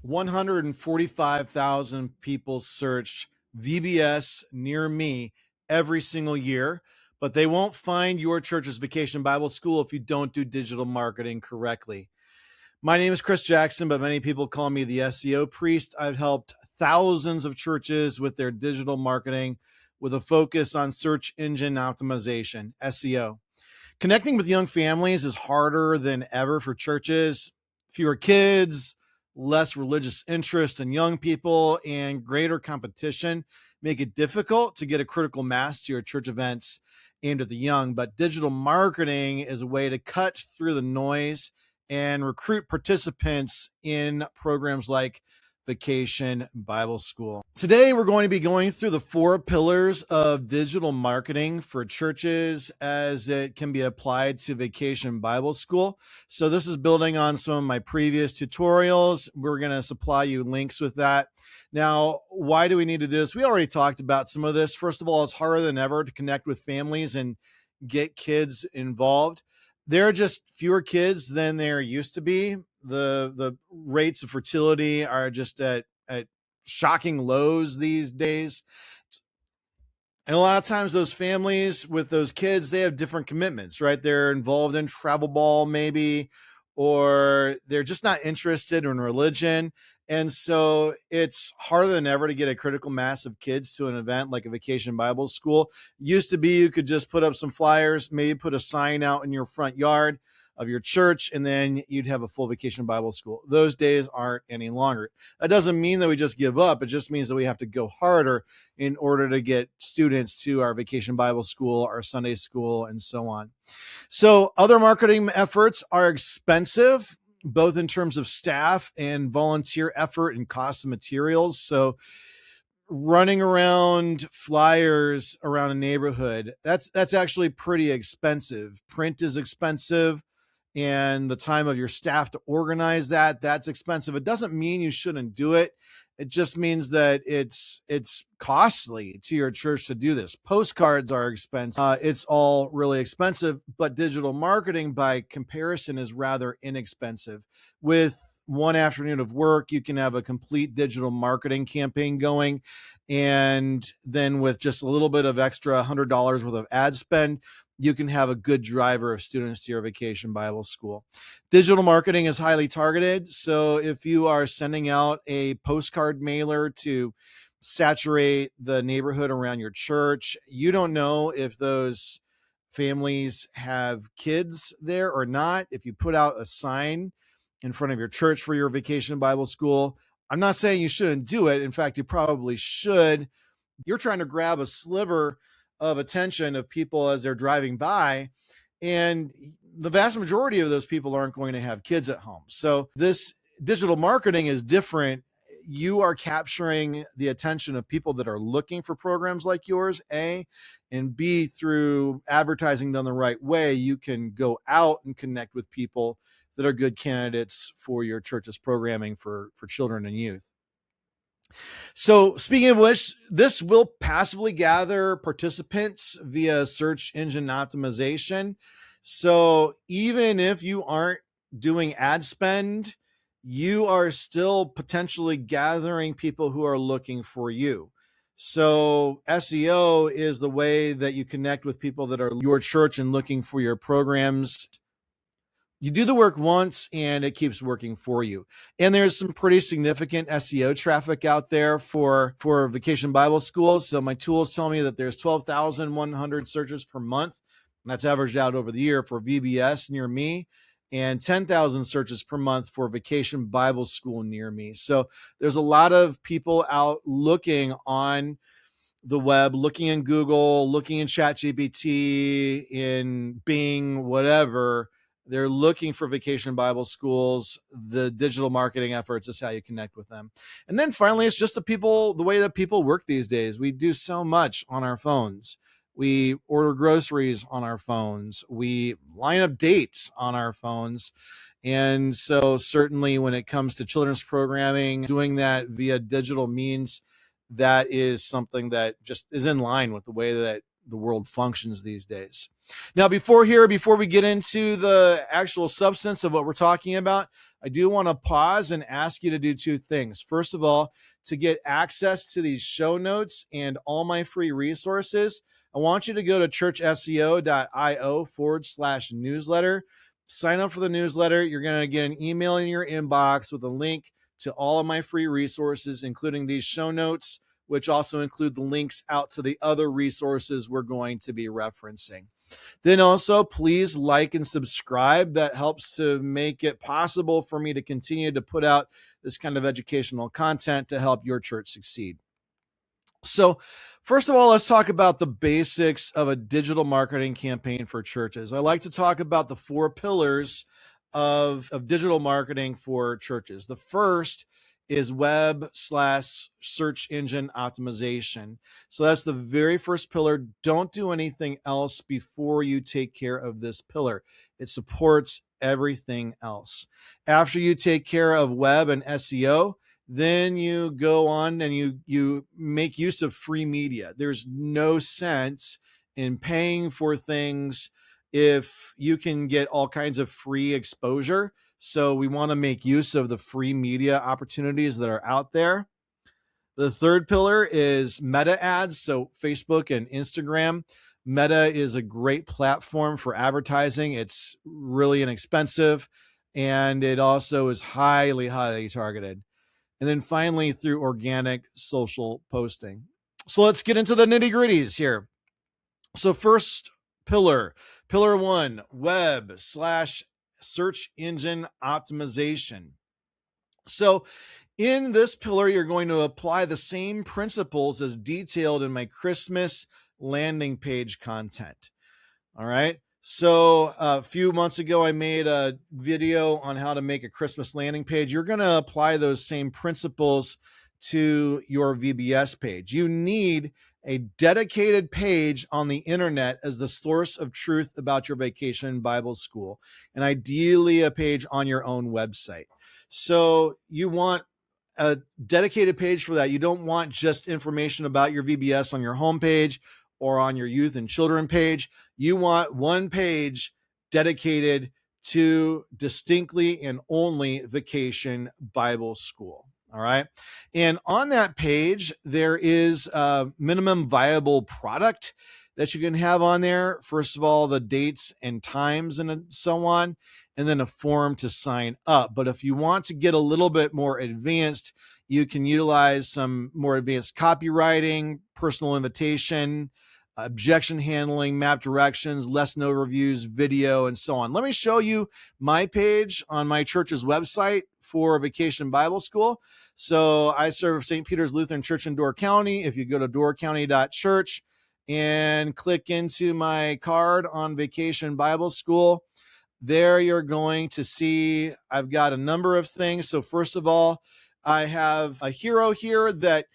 145,000 people search VBS near me every single year, but they won't find your church's Vacation Bible School if you don't do digital marketing correctly. My name is Chris Jackson, but many people call me the SEO priest. I've helped thousands of churches with their digital marketing with a focus on search engine optimization, SEO. Connecting with young families is harder than ever for churches. Fewer kids, less religious interest in young people, and greater competition make it difficult to get a critical mass to your church events aimed at the young. But digital marketing is a way to cut through the noise and recruit participants in programs like Vacation Bible School. Today, we're going to be going through the 4 pillars of digital marketing for churches as it can be applied to Vacation Bible School. So this is building on some of my previous tutorials. We're going to supply you links with that. Now, why do we need to do this? We already talked about some of this. First of all, it's harder than ever to connect with families and get kids involved. There are just fewer kids than there used to be. The rates of fertility are just at shocking lows these days. And a lot of times those families with those kids, they have different commitments, right? They're involved in travel ball maybe, or they're just not interested in religion. And so it's harder than ever to get a critical mass of kids to an event like a Vacation Bible School. Used to be you could just put up some flyers, maybe put a sign out in your front yard of your church, and then you'd have a full Vacation Bible School. Those days aren't any longer. That doesn't mean that we just give up. It just means that we have to go harder in order to get students to our Vacation Bible School, our Sunday school, and so on. So other marketing efforts are expensive, both in terms of staff and volunteer effort and cost of materials. So running around flyers around a neighborhood, that's actually pretty expensive. Print is expensive, and the time of your staff to organize that's expensive. It doesn't mean you shouldn't do it. It just means that it's costly to your church to do this. Postcards are expensive. It's all really expensive, but digital marketing by comparison is rather inexpensive. With one afternoon of work, you can have a complete digital marketing campaign going. And then with just a little bit of extra $100 worth of ad spend, you can have a good driver of students to your Vacation Bible School. Digital marketing is highly targeted. So if you are sending out a postcard mailer to saturate the neighborhood around your church, you don't know if those families have kids there or not. If you put out a sign in front of your church for your Vacation Bible School, I'm not saying you shouldn't do it. In fact, you probably should. You're trying to grab a sliver of attention of people as they're driving by, and the vast majority of those people aren't going to have kids at home. So this digital marketing is different. You are capturing the attention of people that are looking for programs like yours, A, and B, through advertising done the right way, you can go out and connect with people that are good candidates for your church's programming for children and youth. So speaking of which, this will passively gather participants via search engine optimization. So even if you aren't doing ad spend, you are still potentially gathering people who are looking for you. So SEO is the way that you connect with people that are your church and looking for your programs. You do the work once and it keeps working for you. And there's some pretty significant SEO traffic out there for Vacation Bible School. So my tools tell me that there's 12,100 searches per month. That's averaged out over the year for VBS near me, and 10,000 searches per month for Vacation Bible School near me. So there's a lot of people out looking on the web, looking in Google, looking in ChatGPT, in Bing, whatever. They're looking for Vacation Bible Schools. The digital marketing efforts is how you connect with them. And then finally, it's just the way that people work these days. We do so much on our phones. We order groceries on our phones. We line up dates on our phones. And so certainly when it comes to children's programming, doing that via digital means, that is something that just is in line with the way that the world functions these days. Now, before we get into the actual substance of what we're talking about, I do want to pause and ask you to do two things. First of all, to get access to these show notes and all my free resources, I want you to go to churchseo.io/newsletter. Sign up for the newsletter. You're going to get an email in your inbox with a link to all of my free resources, including these show notes, which also include the links out to the other resources we're going to be referencing. Then also, please like and subscribe. That helps to make it possible for me to continue to put out this kind of educational content to help your church succeed. So, first of all, let's talk about the basics of a digital marketing campaign for churches. I like to talk about the 4 pillars of digital marketing for churches. The first is web/search engine optimization. So that's the very first pillar. Don't do anything else before you take care of this pillar. It supports everything else. After you take care of web and SEO, then you go on and you make use of free media. There's no sense in paying for things if you can get all kinds of free exposure. So we want to make use of the free media opportunities that are out there. The third pillar is meta ads. So Facebook and Instagram. Meta is a great platform for advertising. It's really inexpensive, and it also is highly, highly targeted. And then finally, through organic social posting. So let's get into the nitty-gritties here. So first pillar 1, web/search engine optimization. So in this pillar, you're going to apply the same principles as detailed in my Christmas landing page content. All right. So a few months ago, I made a video on how to make a Christmas landing page. You're going to apply those same principles to your VBS page. You need a dedicated page on the internet as the source of truth about your vacation Bible school, and ideally a page on your own website. So you want a dedicated page for that. You don't want just information about your VBS on your homepage or on your youth and children page. You want one page dedicated to distinctly and only Vacation Bible School. All right. And on that page, there is a minimum viable product that you can have on there. First of all, the dates and times and so on, and then a form to sign up. But if you want to get a little bit more advanced, you can utilize some more advanced copywriting, personal invitation, objection handling, map directions, lesson overviews, video, and so on. Let me show you my page on my church's website for Vacation Bible School. So I serve St. Peter's Lutheran Church in Door County. If you go to doorcounty.church and click into my card on Vacation Bible School, there you're going to see I've got a number of things. So first of all, I have a hero here that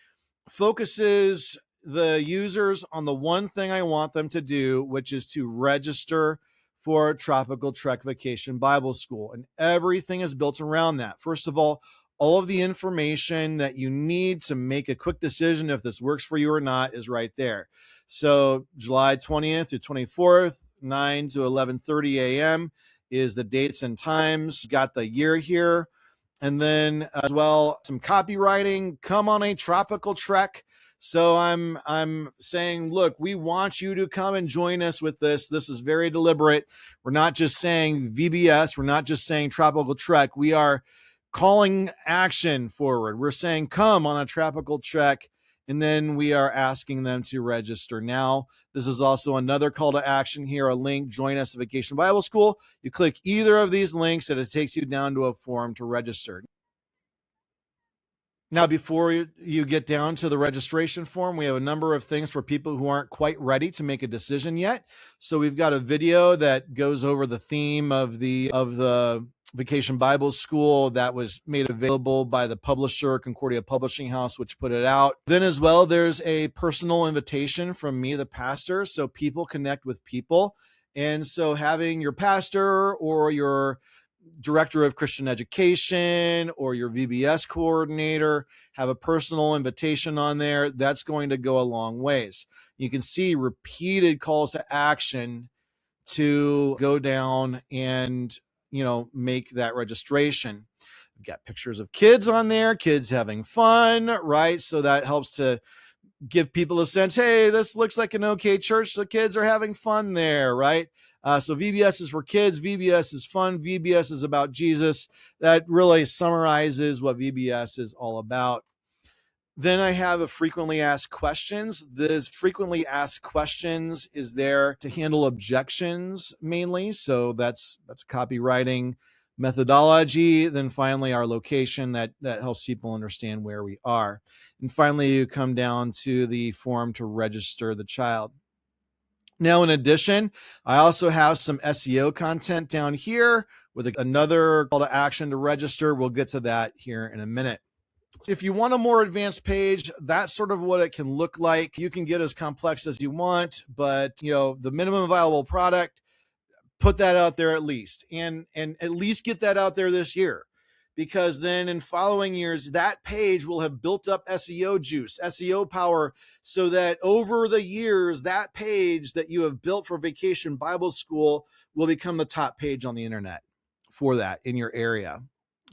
focuses the users on the one thing I want them to do, which is to register for Tropical Trek Vacation Bible School. And everything is built around that. First of all of the information that you need to make a quick decision if this works for you or not is right there. So July 20th to 24th, 9 to 11:30 a.m. is the dates and times. Got the year here. And then as well, some copywriting. Come on a tropical trek. So I'm saying, look, we want you to come and join us with this. This is very deliberate. We're not just saying VBS. We're not just saying tropical trek. We are calling action forward. We're saying, come on a tropical trek. And then we are asking them to register now. This is also another call to action here, a link, join us at Vacation Bible School. You click either of these links and it takes you down to a form to register. Now, before you get down to the registration form, we have a number of things for people who aren't quite ready to make a decision yet. So we've got a video that goes over the theme of the Vacation Bible School that was made available by the publisher, Concordia Publishing House, which put it out. Then as well, there's a personal invitation from me, the pastor, so people connect with people. And so having your pastor or your director of Christian education or your VBS coordinator have a personal invitation on there, that's going to go a long ways. You can see repeated calls to action to go down and make that registration. We've got pictures of kids on there, kids having fun, right? So that helps to give people a sense, hey, this looks like an okay church. The kids are having fun there, right? So VBS is for kids. VBS is fun. VBS is about Jesus. That really summarizes what VBS is all about. Then I have a frequently asked questions. This frequently asked questions is there to handle objections mainly. So that's a copywriting methodology. Then finally, our location that helps people understand where we are. And finally, you come down to the form to register the child. Now, in addition, I also have some SEO content down here with another call to action to register. We'll get to that here in a minute. If you want a more advanced page, that's sort of what it can look like. You can get as complex as you want, but the minimum viable product, put that out there at least, and at least get that out there this year, because then in following years, that page will have built up SEO juice, SEO power, so that over the years, that page that you have built for Vacation Bible School will become the top page on the internet for that in your area.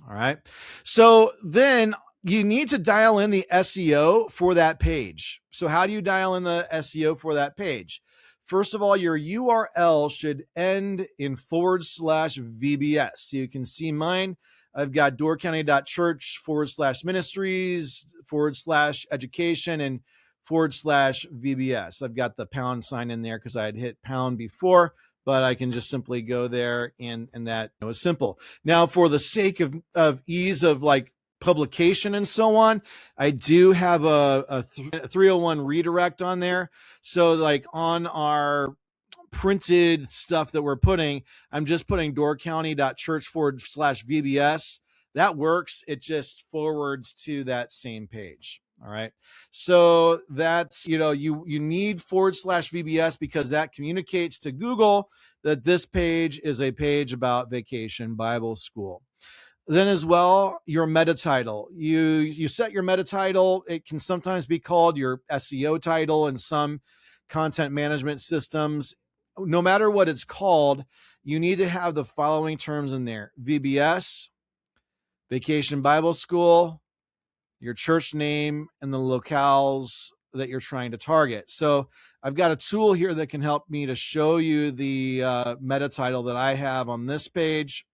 All right. So then you need to dial in the SEO for that page. So how do you dial in the SEO for that page? First of all, your URL should end in /VBS. So you can see mine. I've got doorcounty.church /ministries /education and /VBS. I've got the pound sign in there because I had hit pound before, but I can just simply go there and that is simple. Now, for the sake of ease of publication and so on, I do have a 301 redirect on there. So on our printed stuff that we're putting, I'm just putting doorcounty.church /VBS. That works. It just forwards to that same page. All right. So that's, you need /VBS because that communicates to Google that this page is a page about Vacation Bible School. Then as well, your meta title. You set your meta title. It can sometimes be called your SEO title in some content management systems. No matter what it's called, you need to have the following terms in there: VBS, Vacation Bible School, your church name, and the locales that you're trying to target. So I've got a tool here that can help me to show you the meta title that I have on this page.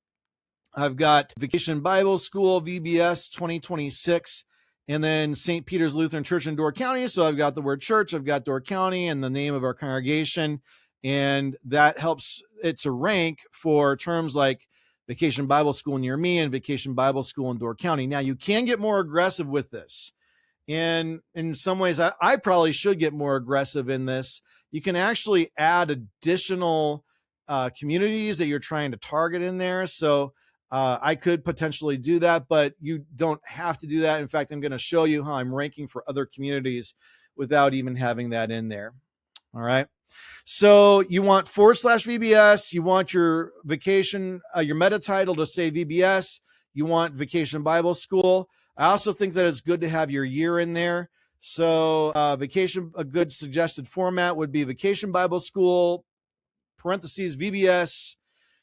I've got Vacation Bible School, VBS 2026, and then St. Peter's Lutheran Church in Door County. So I've got the word church, I've got Door County, and the name of our congregation. And that helps it to rank for terms like Vacation Bible School near me and Vacation Bible School in Door County. Now, you can get more aggressive with this. And in some ways, I probably should get more aggressive in this. You can actually add additional communities that you're trying to target in there. So I could potentially do that, but you don't have to do that. In fact, I'm going to show you how I'm ranking for other communities without even having that in there. All right. So you want /VBS. You want your vacation, your meta title to say VBS. You want Vacation Bible School. I also think that it's good to have your year in there. So a good suggested format would be Vacation Bible School, (VBS),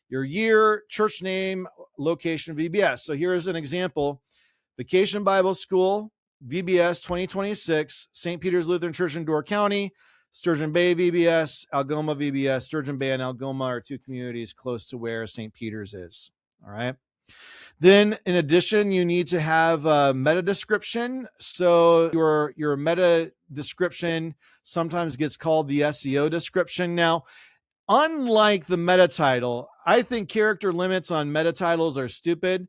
your year, church name, location, VBS. So here's an example: Vacation Bible School, VBS 2026, St. Peter's Lutheran Church in Door County, Sturgeon Bay VBS, Algoma VBS. Sturgeon Bay and Algoma are two communities close to where St. Peter's is. All right. Then in addition, you need to have a meta description. So your meta description sometimes gets called the SEO description. Now, unlike the meta title, I think character limits on meta titles are stupid.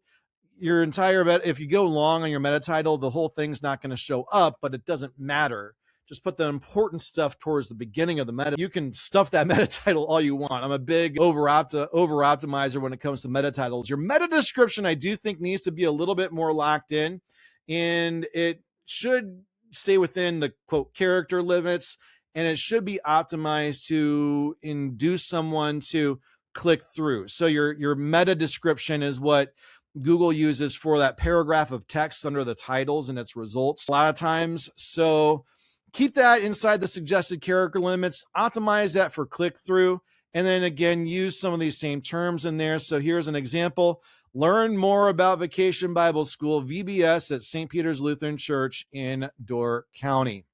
Your entire if you go long on your meta title, the whole thing's not going to show up, but it doesn't matter. Just put the important stuff towards the beginning of the meta. You can stuff that meta title all you want. I'm a big over optimizer when it comes to meta titles. Your meta description, I do think, needs to be a little bit more locked in, and it should stay within the quote character limits, and it should be optimized to induce someone to click through. So your meta description is what Google uses for that paragraph of text under the titles and its results a lot of times. So keep that inside the suggested character limits, optimize that for click through, And then again, use some of these same terms in there. So here's an example. Learn more about Vacation Bible School, VBS, at St. Peter's Lutheran Church in Door County.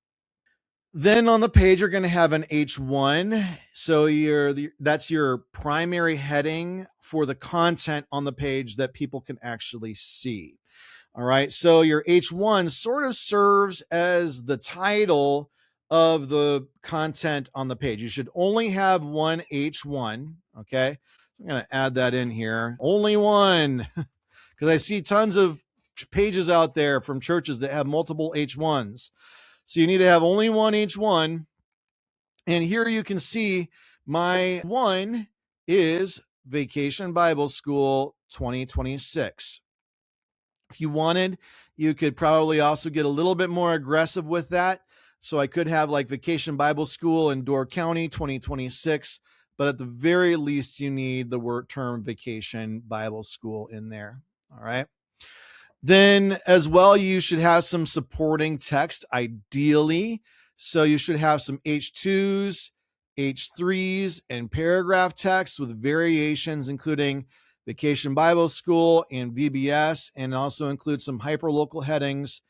Then on the page, you're going to have an H1. So that's your primary heading for the content on the page that people can actually see. All right. So your H1 sort of serves as the title of the content on the page. You should only have one H1. Okay. So I'm going to add that in here. Only one, because I see tons of pages out there from churches that have multiple H1s. So you need to have only one H1. And here you can see my one is Vacation Bible School 2026. If you wanted, you could probably also get a little bit more aggressive with that. So I could have like Vacation Bible School in Door County 2026. But at the very least, you need the word term Vacation Bible School in there. All right. Then as well, you should have some supporting text, ideally. So you should have some H2s, H3s, and paragraph text with variations, including Vacation Bible School and VBS, and also include some hyperlocal headings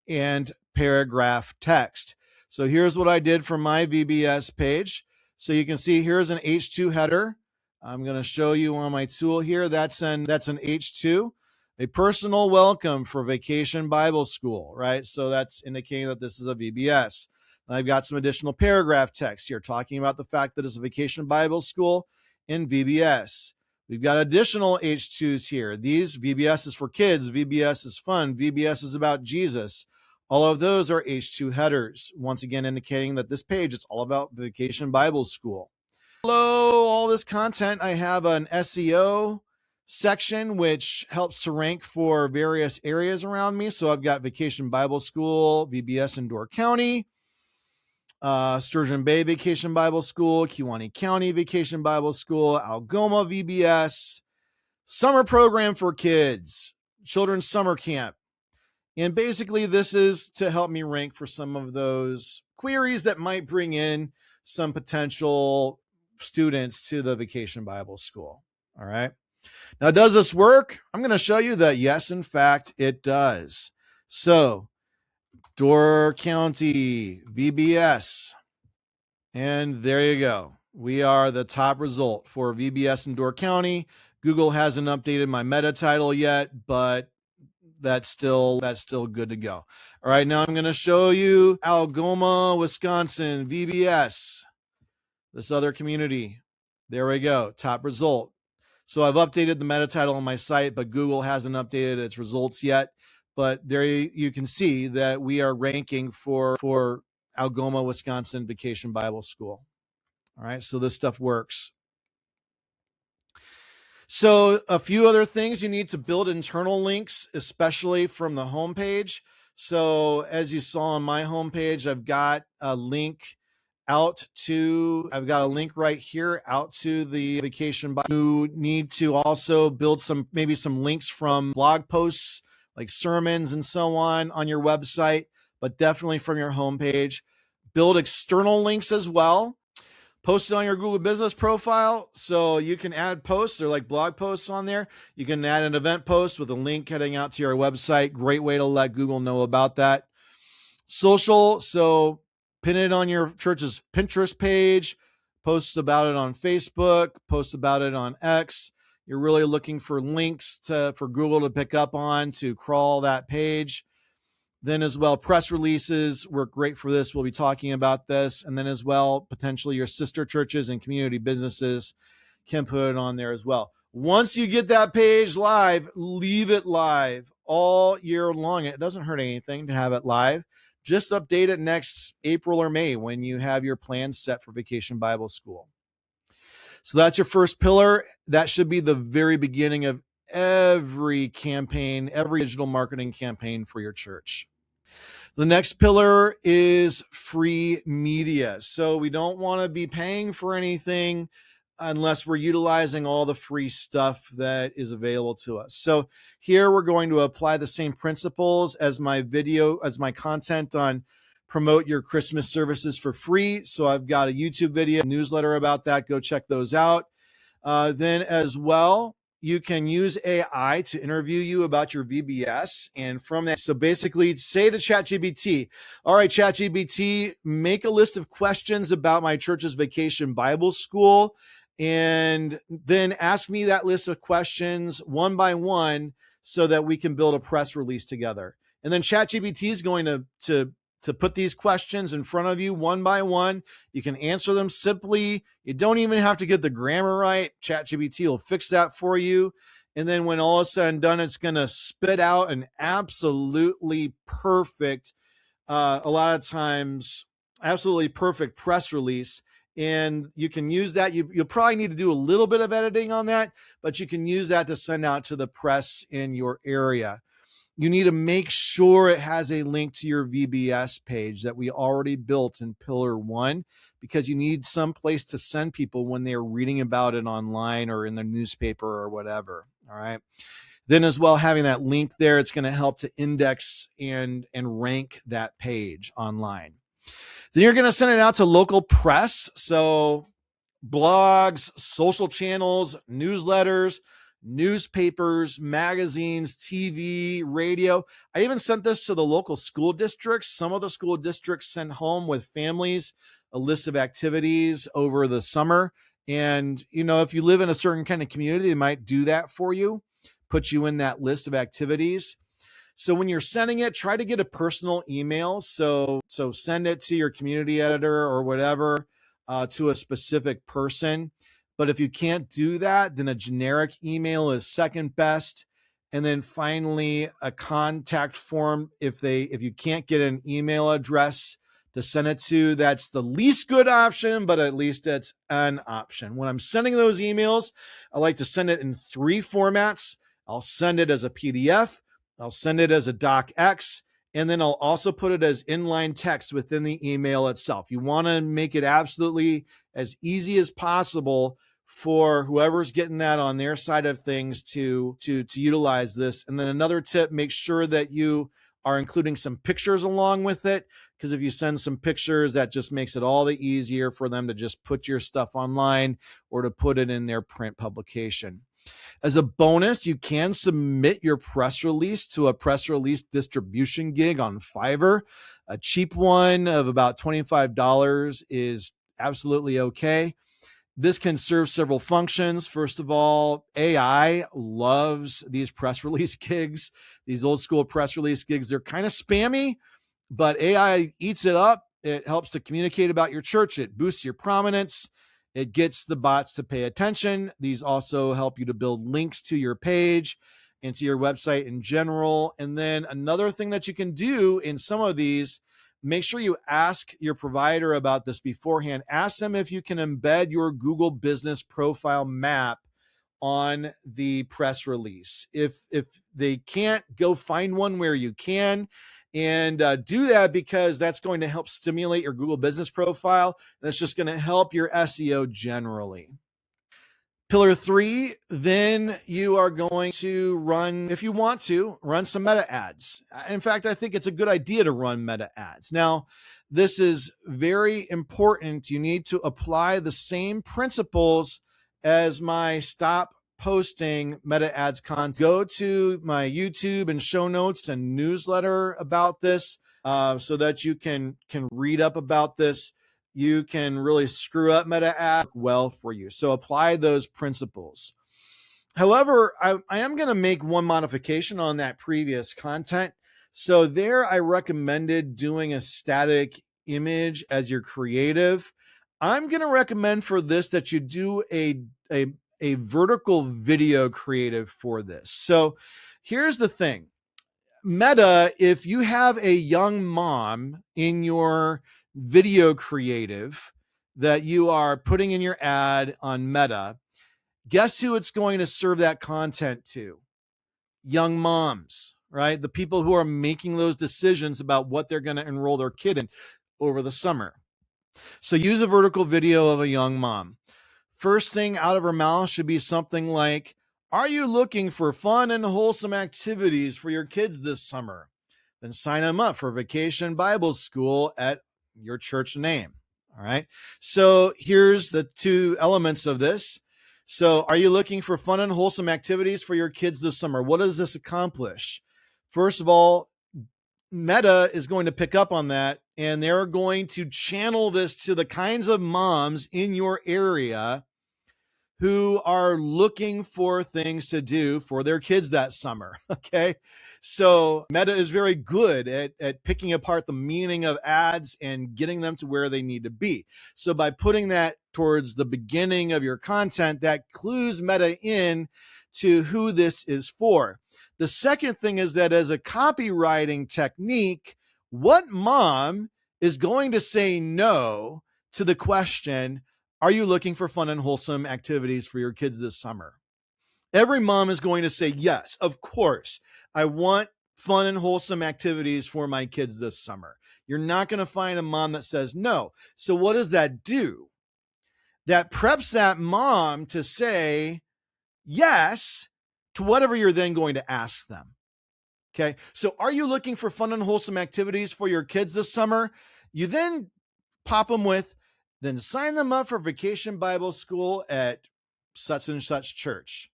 and paragraph text. So here's what I did for my VBS page. So you can see here's an H2 header. I'm going to show you on my tool here. That's an H2. A personal welcome for Vacation Bible School, right? So that's indicating that this is a VBS. And I've got some additional paragraph text here talking about the fact that it's a Vacation Bible School in VBS. We've got additional H2s here. These VBS is for kids. VBS is fun. VBS is about Jesus. All of those are H2 headers. Once again, indicating that this page, it's all about Vacation Bible School. Below all this content, I have an SEO section, which helps to rank for various areas around me. So I've got Vacation Bible School, VBS in Door County, Sturgeon Bay Vacation Bible School, Kewaunee County Vacation Bible School, Algoma VBS, summer program for kids, children's summer camp. And basically this is to help me rank for some of those queries that might bring in some potential students to the Vacation Bible School. All right. Now, does this work? I'm going to show you that, yes, in fact, it does. So, Door County, VBS, and there you go. We are the top result for VBS in Door County. Google hasn't updated my meta title yet, but that's still good to go. All right, now I'm going to show you Algoma, Wisconsin, VBS, this other community. There we go, top result. So I've updated the meta title on my site, but Google hasn't updated its results yet. But there you can see that we are ranking for Algoma, Wisconsin Vacation Bible School. All right, so this stuff works. So a few other things, you need to build internal links, especially from the homepage. So as you saw on my homepage, I've got a link right here out to the Vacation Bible. You need to also build maybe some links from blog posts like sermons and so on your website, but definitely from your homepage. Build external links as well. Post it on your Google Business profile. So you can add posts or like blog posts on there. You can add an event post with a link heading out to your website. Great way to let Google know about that. Social. So pin it on your church's Pinterest page, post about it on Facebook, post about it on X. You're really looking for links for Google to pick up on to crawl that page. Then as well, press releases work great for this. We'll be talking about this. And then as well, potentially your sister churches and community businesses can put it on there as well. Once you get that page live, leave it live all year long. It doesn't hurt anything to have it live. Just update it next April or May when you have your plans set for Vacation Bible School. So that's your first pillar. That should be the very beginning of every campaign, every digital marketing campaign for your church. The next pillar is free media. So we don't want to be paying for anything unless we're utilizing all the free stuff that is available to us. So here we're going to apply the same principles as my content on promote your Christmas services for free. So I've got a YouTube video, newsletter about that. Go check those out. Then as well, you can use AI to interview you about your VBS. And from that, so basically say to ChatGPT, all right, ChatGPT, make a list of questions about my church's vacation Bible school. And then ask me that list of questions one by one so that we can build a press release together. And then ChatGPT is going to put these questions in front of you one by one. You can answer them simply. You don't even have to get the grammar right. ChatGPT will fix that for you. And then when all is said and done, it's going to spit out an absolutely perfect, a lot of times, absolutely perfect press release. And you can use that. You'll probably need to do a little bit of editing on that, but you can use that to send out to the press in your area. You need to make sure it has a link to your VBS page that we already built in Pillar 1, because you need some place to send people when they're reading about it online or in the newspaper or whatever. All right. Then as well, having that link there, it's going to help to index and rank that page online. Then you're going to send it out to local press. So blogs, social channels, newsletters, newspapers, magazines, TV, radio. I even sent this to the local school districts. Some of the school districts send home with families a list of activities over the summer. And, you know, if you live in a certain kind of community, they might do that for you, put you in that list of activities. So when you're sending it, try to get a personal email. So send it to your community editor or whatever, to a specific person. But if you can't do that, then a generic email is second best. And then finally, a contact form. If you can't get an email address to send it to, that's the least good option, but at least it's an option. When I'm sending those emails, I like to send it in 3 formats. I'll send it as a PDF. I'll send it as a docx, and then I'll also put it as inline text within the email itself. You want to make it absolutely as easy as possible for whoever's getting that on their side of things to utilize this. And then another tip, make sure that you are including some pictures along with it, because if you send some pictures, that just makes it all the easier for them to just put your stuff online or to put it in their print publication. As a bonus, you can submit your press release to a press release distribution gig on Fiverr. A cheap one of about $25 is absolutely okay. This can serve several functions. First of all, AI loves these press release gigs, these old school press release gigs. They're kind of spammy, but AI eats it up. It helps to communicate about your church. It boosts your prominence. It gets the bots to pay attention. These also help you to build links to your page and to your website in general. And then another thing that you can do in some of these, make sure you ask your provider about this beforehand. Ask them if you can embed your Google Business Profile map on the press release. If they can't, go find one where you can. And do that, because that's going to help stimulate your Google Business Profile. And it's just going to help your SEO generally. Pillar 3, then you are going to run, if you want to, run some meta ads. In fact, I think it's a good idea to run meta ads. Now, this is very important. You need to apply the same principles as my stop posting meta ads content. Go to my YouTube and show notes and newsletter about this, so that you can read up about this. You can really screw up meta ads well for you. So apply those principles. However, I am going to make one modification on that previous content. So there I recommended doing a static image as your creative. I'm going to recommend for this that you do a vertical video creative for this. So here's the thing. Meta, if you have a young mom in your video creative that you are putting in your ad on Meta, guess who it's going to serve that content to? Young moms, right? The people who are making those decisions about what they're going to enroll their kid in over the summer. So use a vertical video of a young mom. First thing out of her mouth should be something like, are you looking for fun and wholesome activities for your kids this summer? then sign them up for Vacation Bible School at your church name. All right. So here's the two elements of this. So are you looking for fun and wholesome activities for your kids this summer? What does this accomplish? First of all, Meta is going to pick up on that, and they're going to channel this to the kinds of moms in your area who are looking for things to do for their kids that summer. Okay. So Meta is very good at picking apart the meaning of ads and getting them to where they need to be. So by putting that towards the beginning of your content, that clues Meta in to who this is for. The second thing is that as a copywriting technique, what mom is going to say no to the question, are you looking for fun and wholesome activities for your kids this summer? Every mom is going to say, yes, of course. I want fun and wholesome activities for my kids this summer. You're not going to find a mom that says no. So what does that do? That preps that mom to say yes to whatever you're then going to ask them. Okay. So are you looking for fun and wholesome activities for your kids this summer? You then pop them with, then sign them up for Vacation Bible School at such and such church.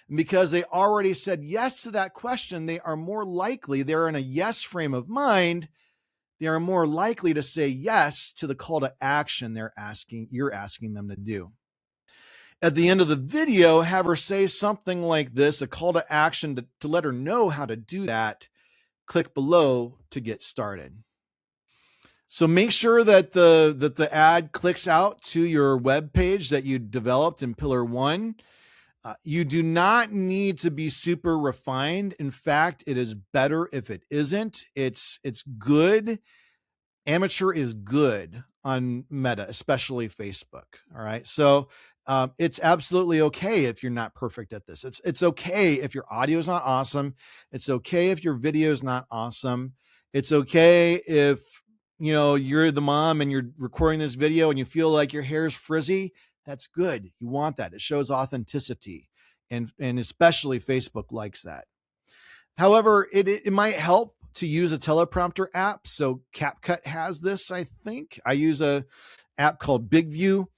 And because they already said yes to that question, they are more likely, they're in a yes frame of mind, they are more likely to say yes to the call to action you're asking them to do. At the end of the video, have her say something like this, a call to action to let her know how to do that. Click below to get started. So make sure that the ad clicks out to your web page that you developed in Pillar 1. You do not need to be super refined. In fact, it is better if it isn't. It's good. Amateur is good on Meta, especially Facebook. All right. So it's absolutely okay if you're not perfect at this. It's okay if your audio is not awesome. It's okay if your video is not awesome. It's okay if you're the mom and you're recording this video and you feel like your hair is frizzy. That's good. You want that. It shows authenticity. And especially Facebook likes that. However, it might help to use a teleprompter app. So CapCut has this, I think. I use a app called Big View.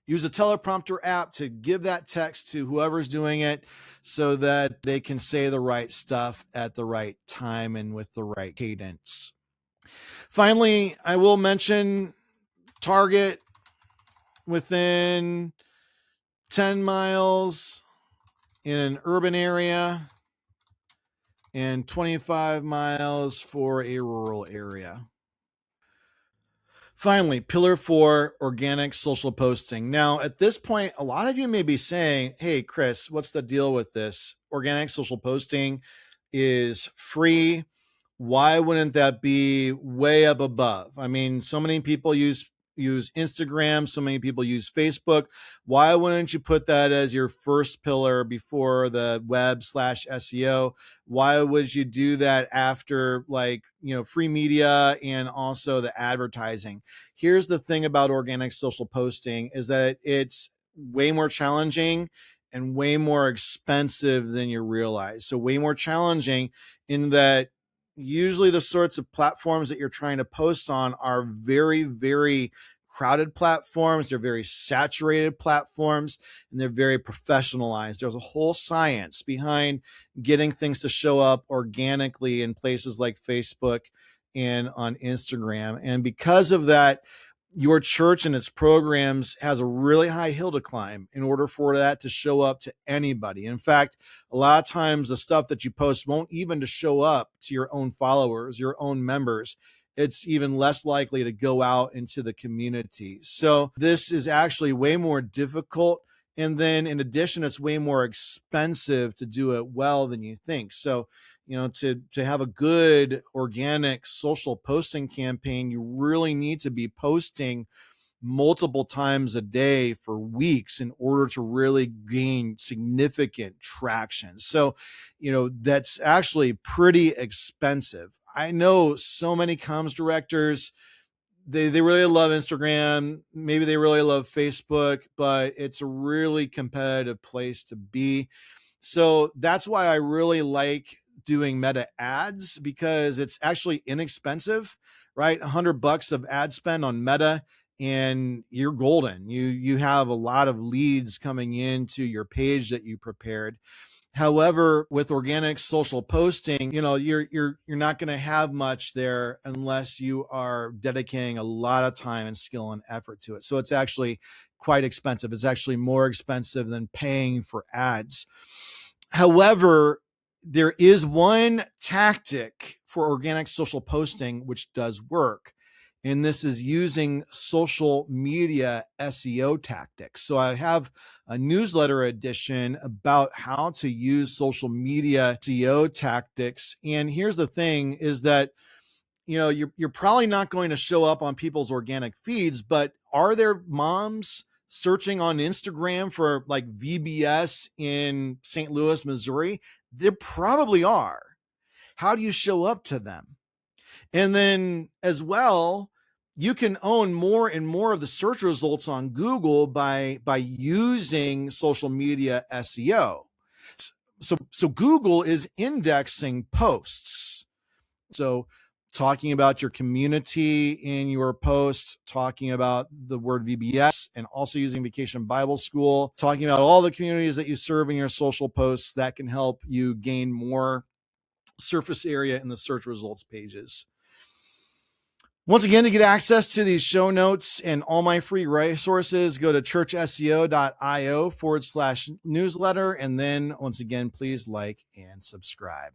Use a teleprompter app to give that text to whoever's doing it so that they can say the right stuff at the right time and with the right cadence. Finally, I will mention target within 10 miles in an urban area and 25 miles for a rural area. Finally, Pillar 4, organic social posting. Now, at this point, a lot of you may be saying, hey, Chris, what's the deal with this? Organic social posting is free. Why wouldn't that be way up above? I mean, so many people use Instagram, so many people use Facebook. Why wouldn't you put that as your first pillar before the web/SEO? Why would you do that after free media and also the advertising? Here's the thing about organic social posting is that it's way more challenging and way more expensive than you realize. So way more challenging in that usually the sorts of platforms that you're trying to post on are very, very crowded platforms. They're very saturated platforms, and they're very professionalized. There's a whole science behind getting things to show up organically in places like Facebook and on Instagram. And because of that, your church and its programs has a really high hill to climb in order for that to show up to anybody. In fact, a lot of times the stuff that you post won't even to show up to your own followers, your own members. It's even less likely to go out into the community. So this is actually way more difficult. And then in addition, it's way more expensive to do it well than you think. So to have a good organic social posting campaign, you really need to be posting multiple times a day for weeks in order to really gain significant traction. So, that's actually pretty expensive. I know so many comms directors, they really love Instagram. Maybe they really love Facebook, but it's a really competitive place to be. So that's why I really like doing meta ads because it's actually inexpensive, right? $100 of ad spend on meta and you're golden. You have a lot of leads coming into your page that you prepared. However, with organic social posting, you're not going to have much there unless you are dedicating a lot of time and skill and effort to it. So it's actually quite expensive. It's actually more expensive than paying for ads. However, there is one tactic for organic social posting which does work. And this is using social media SEO tactics. So I have a newsletter edition about how to use social media SEO tactics. And here's the thing is that, you're probably not going to show up on people's organic feeds, but are there moms searching on Instagram for like VBS in St. Louis, Missouri? There probably are. How do you show up to them? And then as well, you can own more and more of the search results on Google by using social media SEO. So Google is indexing posts. So talking about your community in your post, talking about the word VBS, and also using Vacation Bible School, talking about all the communities that you serve in your social posts that can help you gain more surface area in the search results pages. Once again, to get access to these show notes and all my free resources, go to churchseo.io/newsletter. And then once again, please like and subscribe.